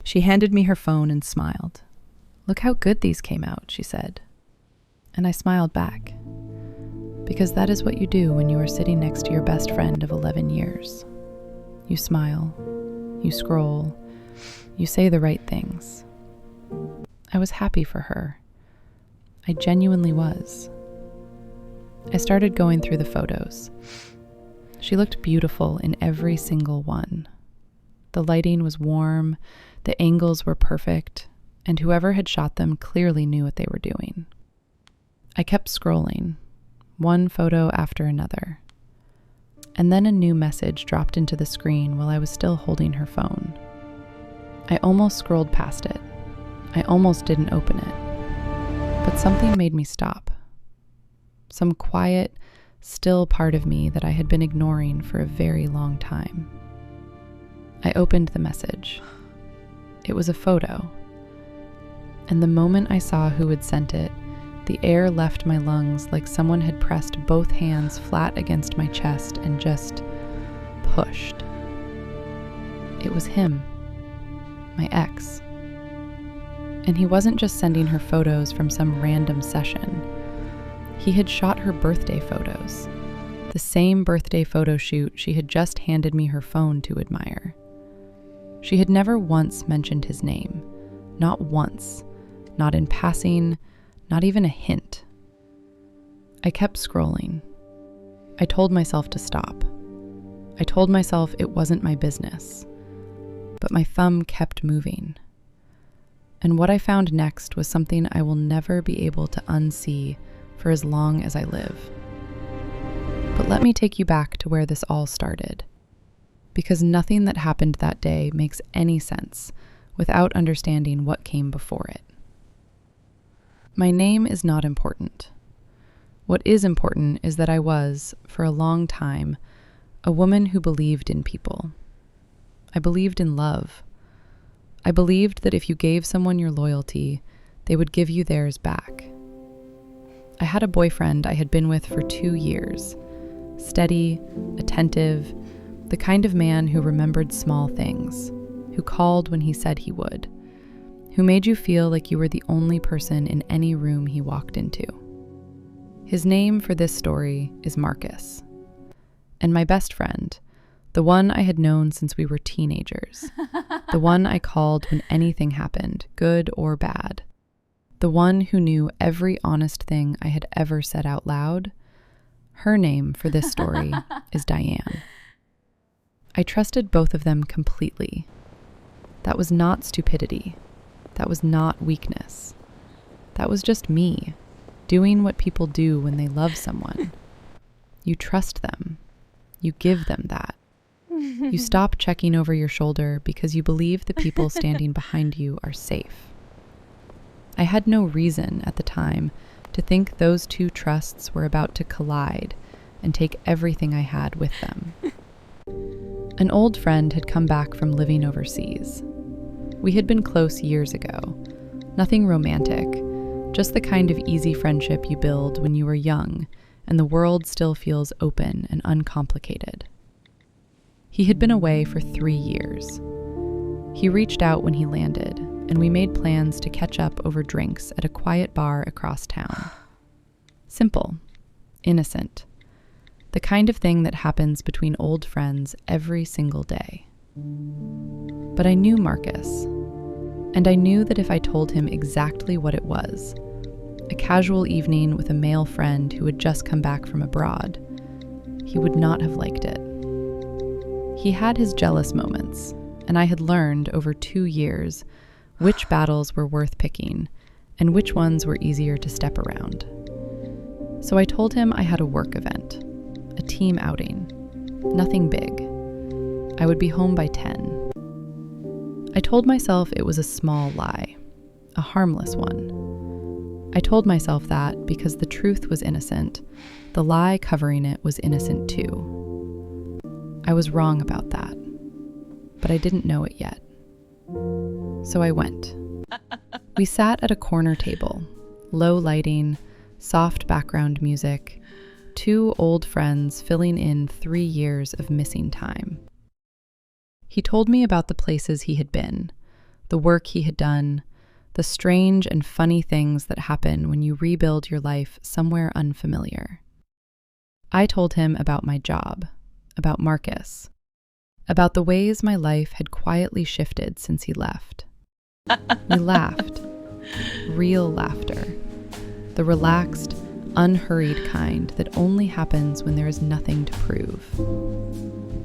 She handed me her phone and smiled. "Look how good these came out," she said. And I smiled back. Because that is what you do when you are sitting next to your best friend of 11 years. You smile, you scroll, you say the right things. I was happy for her. I genuinely was. I started going through the photos. She looked beautiful in every single one. The lighting was warm, the angles were perfect, and whoever had shot them clearly knew what they were doing. I kept scrolling, one photo after another. And then a new message dropped into the screen while I was still holding her phone. I almost scrolled past it. I almost didn't open it. But something made me stop. Some quiet, still part of me that I had been ignoring for a very long time. I opened the message. It was a photo. And the moment I saw who had sent it, the air left my lungs like someone had pressed both hands flat against my chest and just pushed. It was him, my ex. And he wasn't just sending her photos from some random session. He had shot her birthday photos, the same birthday photo shoot she had just handed me her phone to admire. She had never once mentioned his name, not once, not in passing, not even a hint. I kept scrolling. I told myself to stop. I told myself it wasn't my business. But my thumb kept moving. And what I found next was something I will never be able to unsee for as long as I live. But let me take you back to where this all started. Because nothing that happened that day makes any sense without understanding what came before it. My name is not important. What is important is that I was, for a long time, a woman who believed in people. I believed in love. I believed that if you gave someone your loyalty, they would give you theirs back. I had a boyfriend I had been with for 2 years. Steady, attentive, the kind of man who remembered small things, who called when he said he would, who made you feel like you were the only person in any room he walked into. His name for this story is Marcus. And my best friend, the one I had known since we were teenagers, the one I called when anything happened, good or bad, the one who knew every honest thing I had ever said out loud, her name for this story is Diane. I trusted both of them completely. That was not stupidity. That was not weakness. That was just me, doing what people do when they love someone. You trust them. You give them that. You stop checking over your shoulder because you believe the people standing behind you are safe. I had no reason at the time to think those two trusts were about to collide and take everything I had with them. An old friend had come back from living overseas. We had been close years ago. Nothing romantic, just the kind of easy friendship you build when you are young and the world still feels open and uncomplicated. He had been away for 3 years. He reached out when he landed, and we made plans to catch up over drinks at a quiet bar across town. Simple, innocent, the kind of thing that happens between old friends every single day. But I knew Marcus, and I knew that if I told him exactly what it was, a casual evening with a male friend who had just come back from abroad, he would not have liked it. He had his jealous moments, and I had learned over 2 years which battles were worth picking and which ones were easier to step around. So I told him I had a work event, a team outing, nothing big. I would be home by 10. I told myself it was a small lie, a harmless one. I told myself that because the truth was innocent, the lie covering it was innocent too. I was wrong about that, but I didn't know it yet. So I went. We sat at a corner table, low lighting, soft background music, 2 old friends filling in 3 years of missing time. He told me about the places he had been, the work he had done, the strange and funny things that happen when you rebuild your life somewhere unfamiliar. I told him about my job, about Marcus, about the ways my life had quietly shifted since he left. We laughed, real laughter, the relaxed, unhurried kind that only happens when there is nothing to prove.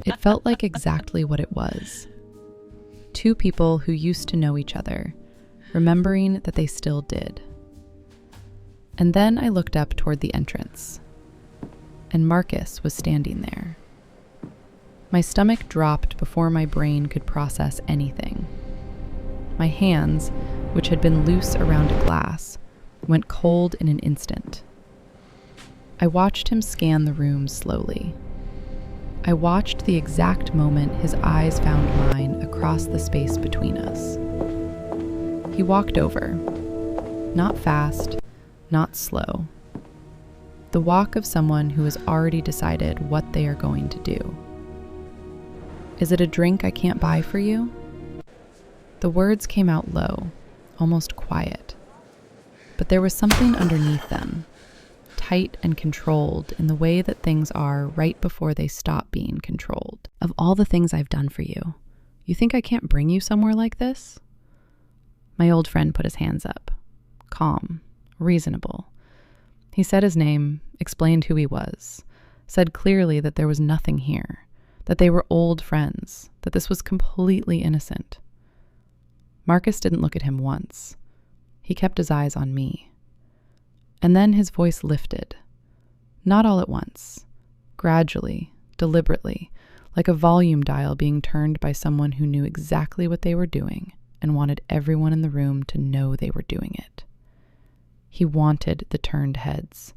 It felt like exactly what it was. Two people who used to know each other, remembering that they still did. And then I looked up toward the entrance, and Marcus was standing there. My stomach dropped before my brain could process anything. My hands, which had been loose around a glass, went cold in an instant. I watched him scan the room slowly. I watched the exact moment his eyes found mine across the space between us. He walked over, not fast, not slow. The walk of someone who has already decided what they are going to do. "Is it a drink I can't buy for you?" The words came out low, almost quiet. But there was something underneath them, tight and controlled in the way that things are right before they stop being controlled. "Of all the things I've done for you, you think I can't bring you somewhere like this?" My old friend put his hands up, calm, reasonable. He said his name, explained who he was, said clearly that there was nothing here, that they were old friends, that this was completely innocent. Marcus didn't look at him once. He kept his eyes on me. And then his voice lifted, not all at once, gradually, deliberately, like a volume dial being turned by someone who knew exactly what they were doing and wanted everyone in the room to know they were doing it. He wanted the turned heads.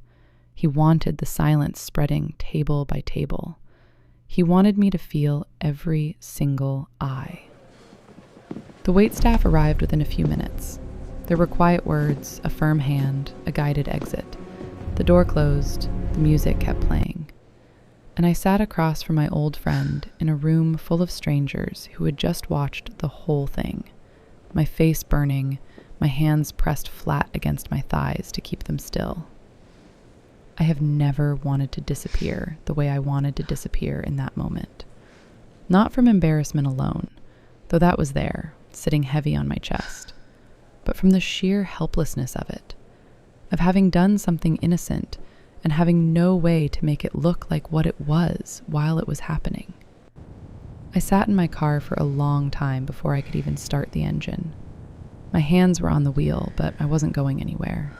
He wanted the silence spreading table by table. He wanted me to feel every single eye. The waitstaff arrived within a few minutes. There were quiet words, a firm hand, a guided exit. The door closed, the music kept playing. And I sat across from my old friend in a room full of strangers who had just watched the whole thing. My face burning, my hands pressed flat against my thighs to keep them still. I have never wanted to disappear the way I wanted to disappear in that moment. Not from embarrassment alone, though that was there, sitting heavy on my chest, but from the sheer helplessness of it, of having done something innocent and having no way to make it look like what it was while it was happening. I sat in my car for a long time before I could even start the engine. My hands were on the wheel, but I wasn't going anywhere.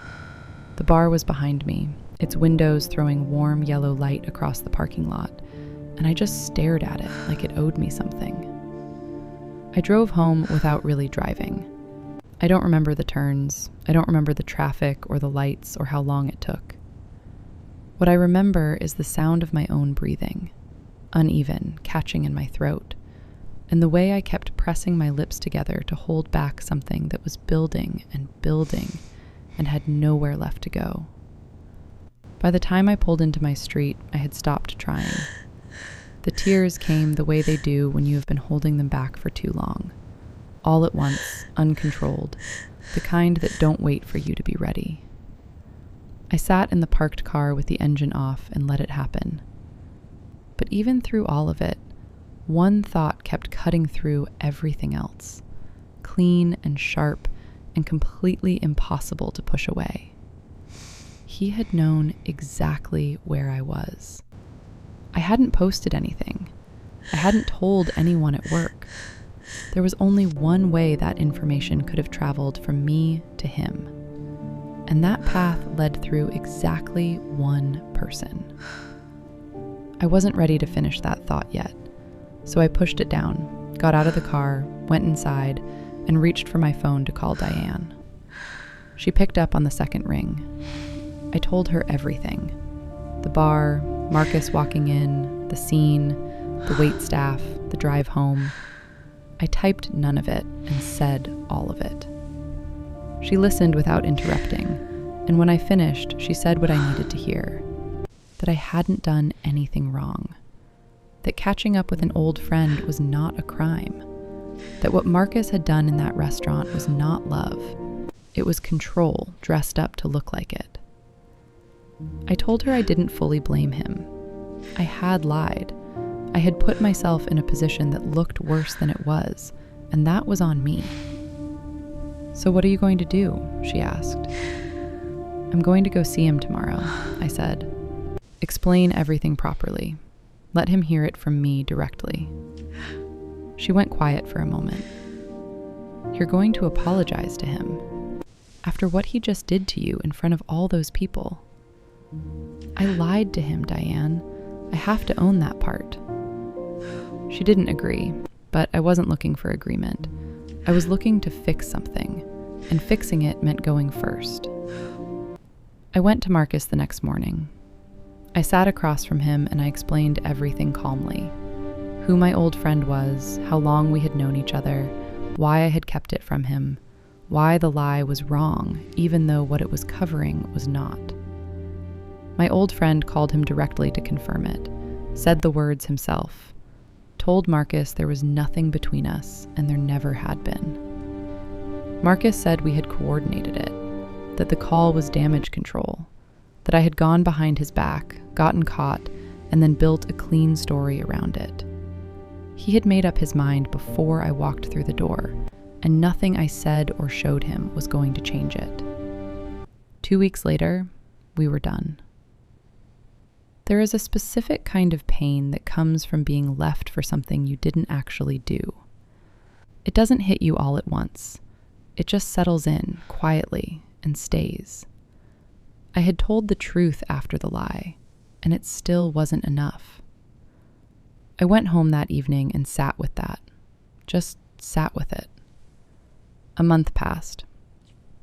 The bar was behind me, its windows throwing warm yellow light across the parking lot, and I just stared at it like it owed me something. I drove home without really driving. I don't remember the turns, I don't remember the traffic or the lights or how long it took. What I remember is the sound of my own breathing, uneven, catching in my throat, and the way I kept pressing my lips together to hold back something that was building and had nowhere left to go. By the time I pulled into my street, I had stopped trying. The tears came the way they do when you have been holding them back for too long. All at once, uncontrolled, the kind that don't wait for you to be ready. I sat in the parked car with the engine off and let it happen. But even through all of it, one thought kept cutting through everything else, clean and sharp and completely impossible to push away. He had known exactly where I was. I hadn't posted anything. I hadn't told anyone at work. There was only one way that information could have traveled from me to him. And that path led through exactly one person. I wasn't ready to finish that thought yet, so I pushed it down, got out of the car, went inside, and reached for my phone to call Diane. She picked up on the second ring. I told her everything. The bar, Marcus walking in, the scene, the waitstaff, the drive home. I typed none of it and said all of it. She listened without interrupting, and when I finished, she said what I needed to hear. That I hadn't done anything wrong. That catching up with an old friend was not a crime. that what Marcus had done in that restaurant was not love. It was control dressed up to look like it. I told her I didn't fully blame him. I had lied. I had put myself in a position that looked worse than it was, and that was on me. "So what are you going to do?" she asked. "I'm going to go see him tomorrow," I said. "Explain everything properly. Let him hear it from me directly." She went quiet for a moment. "You're going to apologize to him after what he just did to you in front of all those people." "I lied to him, Diane. I have to own that part." She didn't agree, but I wasn't looking for agreement. I was looking to fix something, and fixing it meant going first. I went to Marcus the next morning. I sat across from him and I explained everything calmly. Who my old friend was, how long we had known each other, why I had kept it from him, why the lie was wrong, even though what it was covering was not. My old friend called him directly to confirm it, said the words himself, told Marcus there was nothing between us and there never had been. Marcus said we had coordinated it, that the call was damage control, that I had gone behind his back, gotten caught, and then built a clean story around it. He had made up his mind before I walked through the door, and nothing I said or showed him was going to change it. 2 weeks later, we were done. There is a specific kind of pain that comes from being left for something you didn't actually do. It doesn't hit you all at once. It just settles in quietly and stays. I had told the truth after the lie, and it still wasn't enough. I went home that evening and sat with that. Just sat with it. A month passed.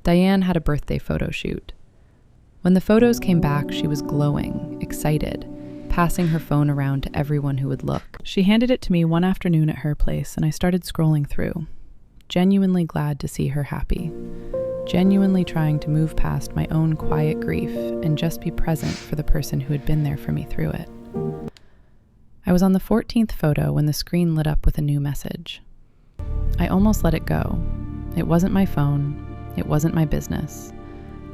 Diane had a birthday photo shoot. When the photos came back, she was glowing, excited, passing her phone around to everyone who would look. She handed it to me one afternoon at her place, and I started scrolling through, genuinely glad to see her happy, genuinely trying to move past my own quiet grief and just be present for the person who had been there for me through it. I was on the 14th photo when the screen lit up with a new message. I almost let it go. It wasn't my phone. It wasn't my business.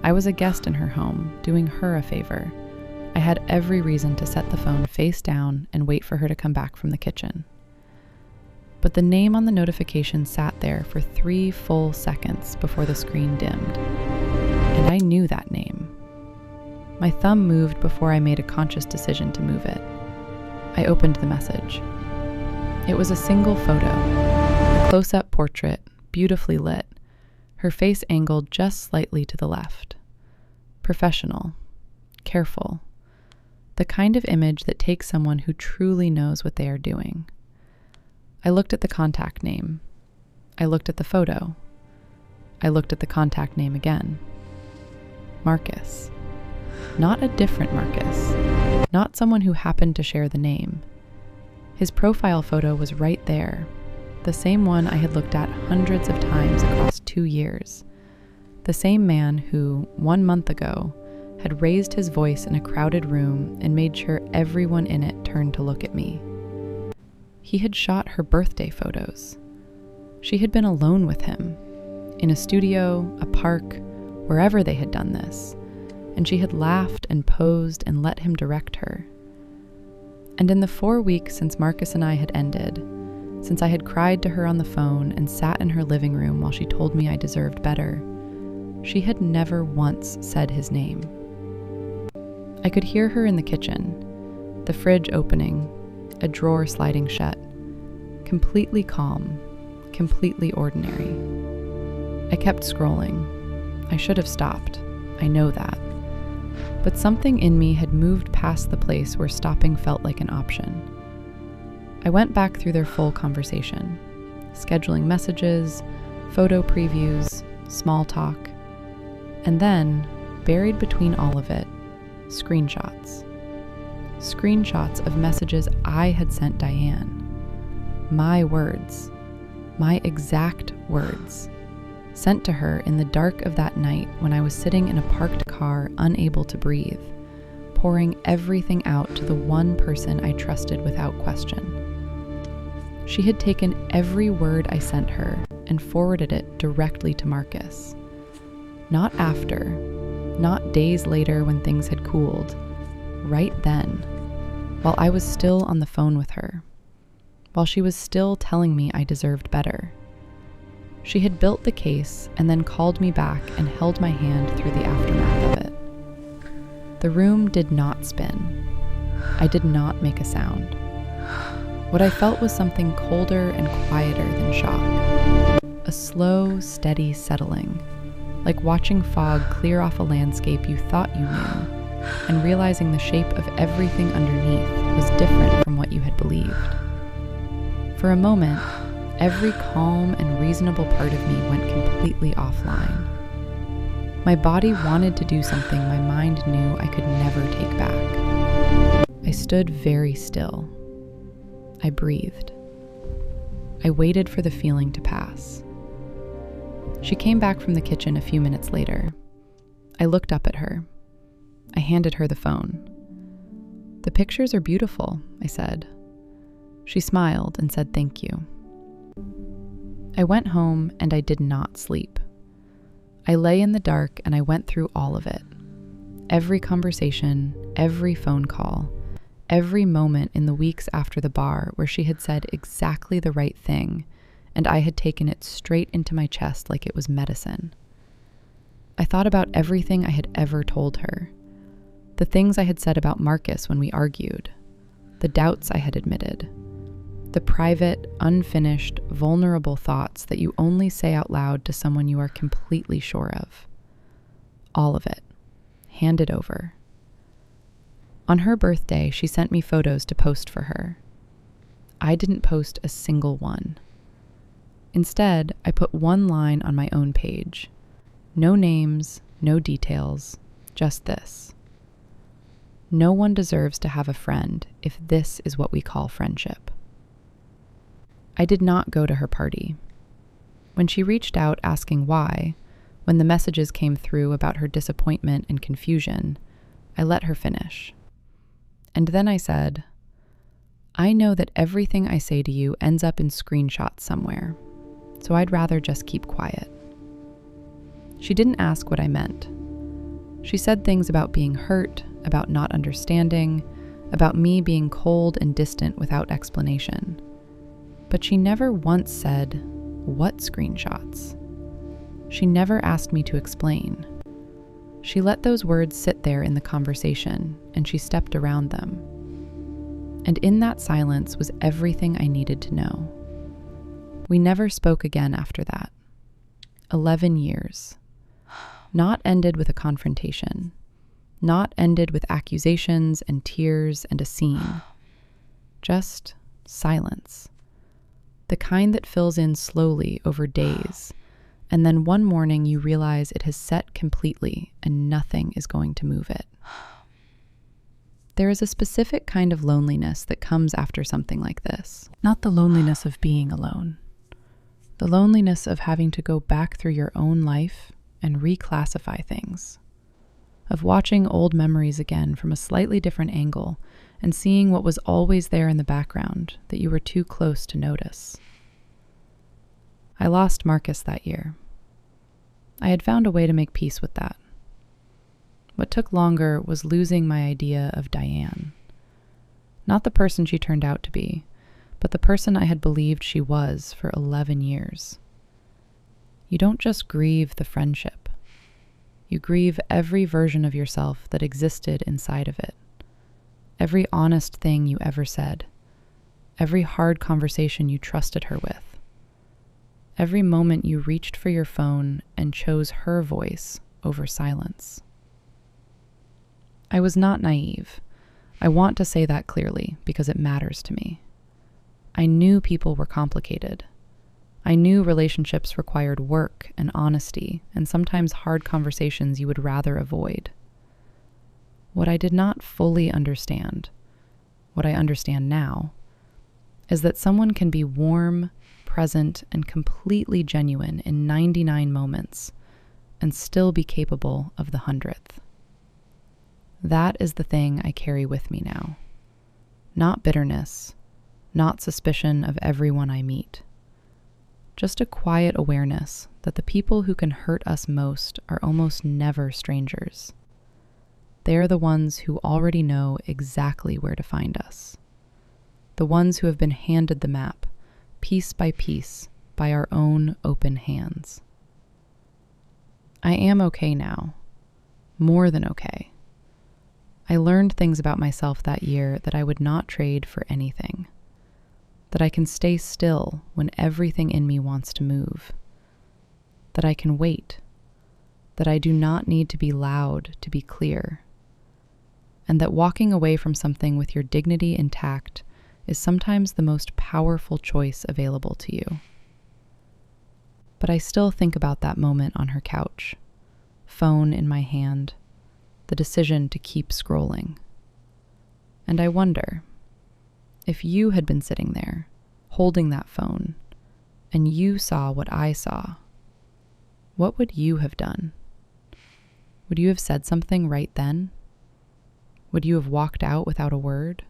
I was a guest in her home, doing her a favor. I had every reason to set the phone face down and wait for her to come back from the kitchen. But the name on the notification sat there for 3 full seconds before the screen dimmed. And I knew that name. My thumb moved before I made a conscious decision to move it. I opened the message. It was a single photo, a close-up portrait, beautifully lit, her face angled just slightly to the left. Professional, careful, the kind of image that takes someone who truly knows what they are doing. I looked at the contact name. I looked at the photo. I looked at the contact name again. Marcus. Not a different Marcus. Not someone who happened to share the name. His profile photo was right there, the same one I had looked at hundreds of times across 2 years. The same man who, 1 month ago, had raised his voice in a crowded room and made sure everyone in it turned to look at me. He had shot her birthday photos. She had been alone with him, in a studio, a park, wherever they had done this, and she had laughed and posed and let him direct her. And in the 4 weeks since Marcus and I had ended, since I had cried to her on the phone and sat in her living room while she told me I deserved better, she had never once said his name. I could hear her in the kitchen, the fridge opening, a drawer sliding shut, completely calm, completely ordinary. I kept scrolling. I should have stopped. I know that. But something in me had moved past the place where stopping felt like an option. I went back through their full conversation, scheduling messages, photo previews, small talk, and then, buried between all of it, screenshots. Screenshots of messages I had sent Diane. My words, my exact words, sent to her in the dark of that night when I was sitting in a parked car, unable to breathe, pouring everything out to the one person I trusted without question. She had taken every word I sent her and forwarded it directly to Marcus. Not after, not days later when things had cooled, right then, while I was still on the phone with her, while she was still telling me I deserved better. She had built the case and then called me back and held my hand through the aftermath of it. The room did not spin. I did not make a sound. What I felt was something colder and quieter than shock. A slow, steady settling, like watching fog clear off a landscape you thought you knew, and realizing the shape of everything underneath was different from what you had believed. For a moment, every calm and reasonable part of me went completely offline. My body wanted to do something my mind knew I could never take back. I stood very still. I breathed. I waited for the feeling to pass. She came back from the kitchen a few minutes later. I looked up at her. I handed her the phone. "The pictures are beautiful," I said. She smiled and said thank you. I went home and I did not sleep. I lay in the dark and I went through all of it. Every conversation, every phone call, every moment in the weeks after the bar where she had said exactly the right thing and I had taken it straight into my chest like it was medicine. I thought about everything I had ever told her. The things I had said about Marcus when we argued. The doubts I had admitted. The private, unfinished, vulnerable thoughts that you only say out loud to someone you are completely sure of. All of it. Handed over. On her birthday, she sent me photos to post for her. I didn't post a single one. Instead, I put one line on my own page. No names, no details, just this. No one deserves to have a friend if this is what we call friendship. I did not go to her party. When she reached out asking why, when the messages came through about her disappointment and confusion, I let her finish. And then I said, "I know that everything I say to you ends up in screenshots somewhere, so I'd rather just keep quiet." She didn't ask what I meant. She said things about being hurt, about not understanding, about me being cold and distant without explanation. But she never once said, "What screenshots?" She never asked me to explain. She let those words sit there in the conversation, and she stepped around them. And in that silence was everything I needed to know. We never spoke again after that. 11 years. Not ended with a confrontation. Not ended with accusations and tears and a scene. Just silence. The kind that fills in slowly over days, and then one morning you realize it has set completely and nothing is going to move it. There is a specific kind of loneliness that comes after something like this. Not the loneliness of being alone. The loneliness of having to go back through your own life and reclassify things. Of watching old memories again from a slightly different angle and seeing what was always there in the background that you were too close to notice. I lost Marcus that year. I had found a way to make peace with that. What took longer was losing my idea of Diane. Not the person she turned out to be, but the person I had believed she was for 11 years. You don't just grieve the friendship. You grieve every version of yourself that existed inside of it. Every honest thing you ever said. Every hard conversation you trusted her with. Every moment you reached for your phone and chose her voice over silence. I was not naive. I want to say that clearly because it matters to me. I knew people were complicated. I knew relationships required work and honesty and sometimes hard conversations you would rather avoid. What I did not fully understand, what I understand now, is that someone can be warm, present, and completely genuine in 99 moments and still be capable of the 100th. That is the thing I carry with me now. Not bitterness, not suspicion of everyone I meet. Just a quiet awareness that the people who can hurt us most are almost never strangers. They are the ones who already know exactly where to find us. The ones who have been handed the map, piece by piece, by our own open hands. I am okay now. More than okay. I learned things about myself that year that I would not trade for anything. That I can stay still when everything in me wants to move. That I can wait. That I do not need to be loud to be clear. And that walking away from something with your dignity intact is sometimes the most powerful choice available to you. But I still think about that moment on her couch, phone in my hand, the decision to keep scrolling. And I wonder, if you had been sitting there, holding that phone, and you saw what I saw, what would you have done? Would you have said something right then? Would you have walked out without a word?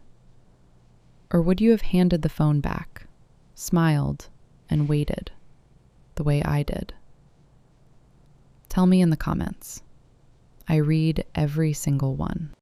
Or would you have handed the phone back, smiled, and waited, the way I did? Tell me in the comments. I read every single one.